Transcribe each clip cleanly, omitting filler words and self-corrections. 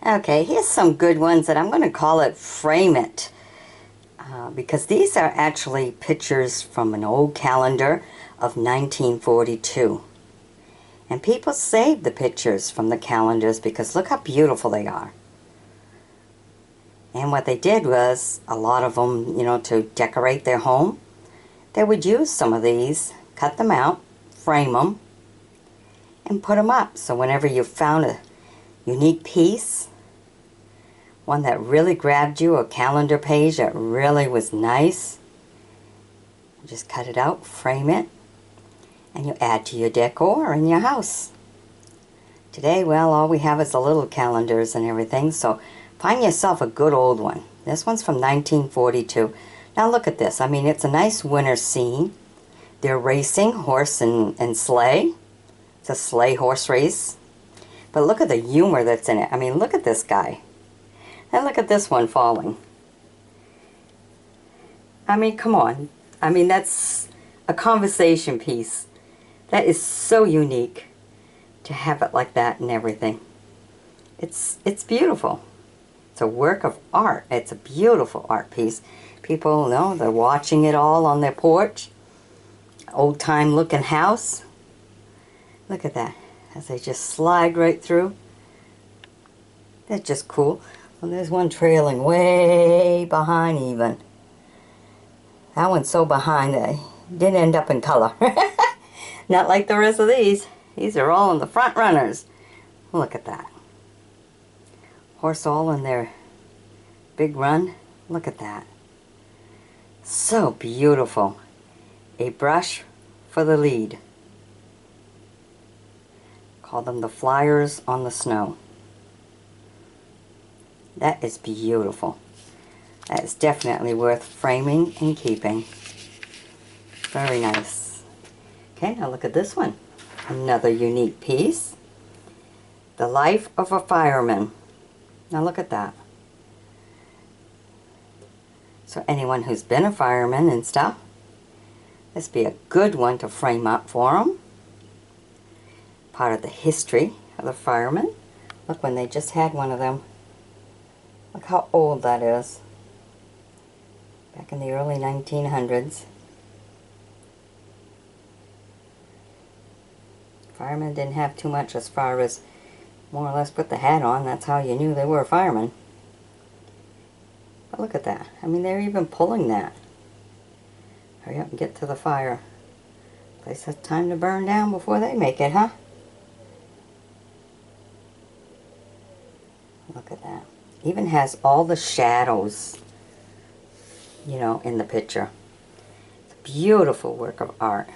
Okay, here's some good ones that I'm going to call it Frame It. Because these are actually pictures from an old calendar of 1942. And people save the pictures from the calendars because look how beautiful they are. And what they did was, a lot of them, to decorate their home, they would use some of these, cut them out, frame them, and put them up. So whenever you found a unique piece, one that really grabbed you, a calendar page that really was nice, you just cut it out, frame it, and you add to your decor in your house. Today, well, all we have is the little calendars and everything, so find yourself a good old one. This one's from 1942. Now look at this. I mean, it's a nice winter scene. They're racing horse and sleigh. It's a sleigh horse race. But look at the humor that's in it. I mean, look at this guy. And look at this one falling. I mean, come on. I mean, that's a conversation piece. That is so unique to have it like that and everything. It's beautiful. It's a work of art. It's a beautiful art piece. People know they're watching it all on their porch. Old time looking house. Look at that. As they just slide right through. That's just cool. Well, there's one trailing way behind even. That one's so behind that it didn't end up in color. Not like the rest of these. These are all in the front runners. Look at that. Horse all in their big run. Look at that. So beautiful. A brush for the lead. Call them the Flyers on the Snow. That is beautiful. That is definitely worth framing and keeping. Very nice. Okay, now look at this one. Another unique piece. The Life of a Fireman. Now look at that. So anyone who's been a fireman and stuff, this would be a good one to frame up for them. Part of the history of the firemen. Look, when they just had one of them. Look how old that is. Back in the early 1900s. Firemen didn't have too much as far as more or less put the hat on. That's how you knew they were a fireman. But look at that. I mean, they're even pulling that. Hurry up and get to the fire. Place has time to burn down before they make it, huh? Look at that. Even has all the shadows, in the picture. It's a beautiful work of art.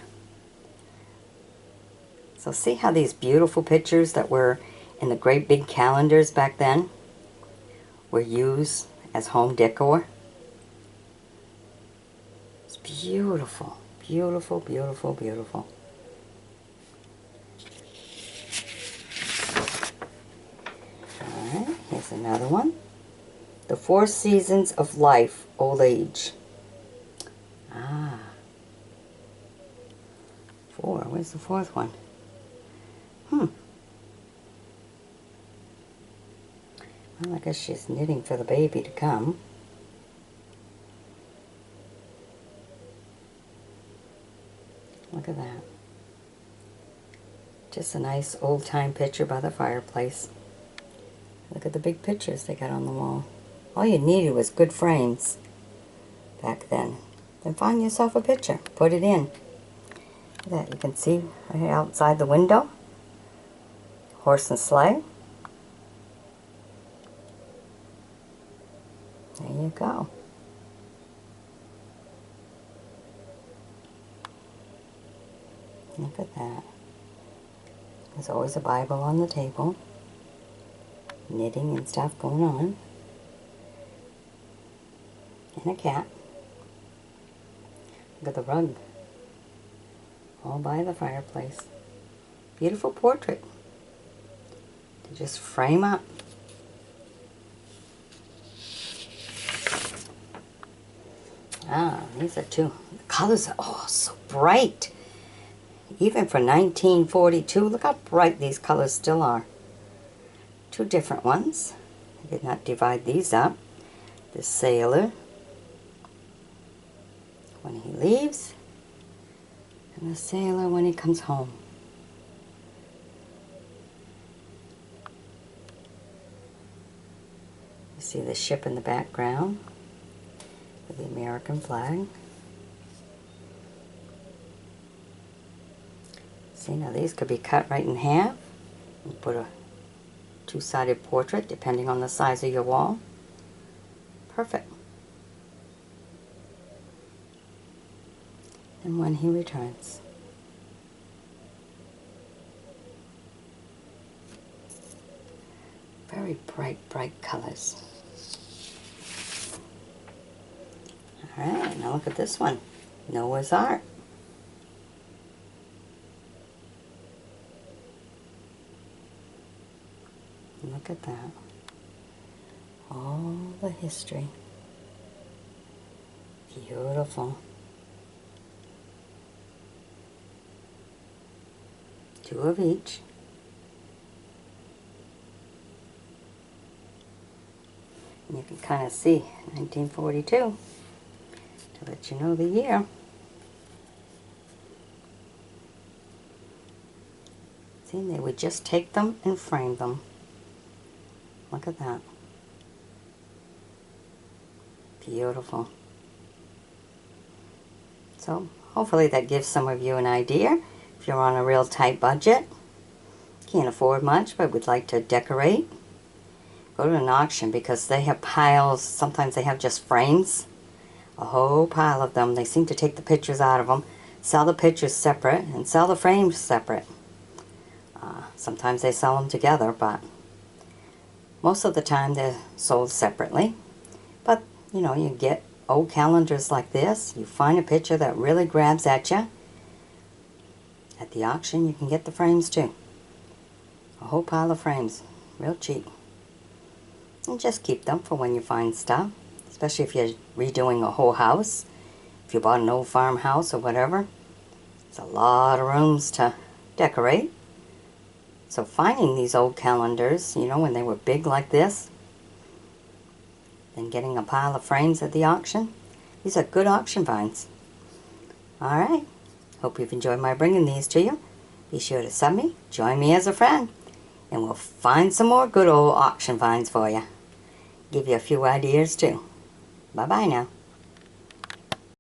So see how these beautiful pictures that were in the great big calendars back then were used as home decor? It's beautiful. Beautiful, beautiful, beautiful. Alright, here's another one. The Four Seasons of Life, Old Age. Ah. 4. Where's the fourth one? Well, I guess she's knitting for the baby to come. Look at that. Just a nice old-time picture by the fireplace. Look at the big pictures they got on the wall. All you needed was good frames back then. Then find yourself a picture. Put it in. Look at that. You can see right outside the window. Horse and sleigh. There you go. Look at that. There's always a Bible on the table. Knitting and stuff going on. And a cat. Look at the rug. All by the fireplace. Beautiful portrait. To just frame up. Ah, these are two. The colors are so bright. Even for 1942, look how bright these colors still are. Two different ones. I did not divide these up. The sailor, when he leaves, and the sailor when he comes home. You see the ship in the background with the American flag. See, now these could be cut right in half and put a two-sided portrait depending on the size of your wall. Perfect. And when he returns. Very bright, bright colors. Alright, now look at this one. Noah's Ark. Look at that. All the history. Beautiful. Two of each. And you can kind of see 1942 to let you know the year. See, they would just take them and frame them. Look at that. Beautiful. So, hopefully that gives some of you an idea. If you're on a real tight budget, can't afford much, but would like to decorate, go to an auction because they have piles. Sometimes they have just frames. A whole pile of them. They seem to take the pictures out of them, sell the pictures separate, and sell the frames separate. Sometimes they sell them together, but most of the time they're sold separately. But, you know, you get old calendars like this. You find a picture that really grabs at you. At the auction, you can get the frames too. A whole pile of frames. Real cheap. And just keep them for when you find stuff. Especially if you're redoing a whole house. If you bought an old farmhouse or whatever. It's a lot of rooms to decorate. So finding these old calendars, you know, when they were big like this, then getting a pile of frames at the auction, these are good auction finds. Alright, hope you've enjoyed my bringing these to you. Be sure to sub me, join me as a friend, and we'll find some more good old auction finds for you. Give you a few ideas too. Bye-bye now.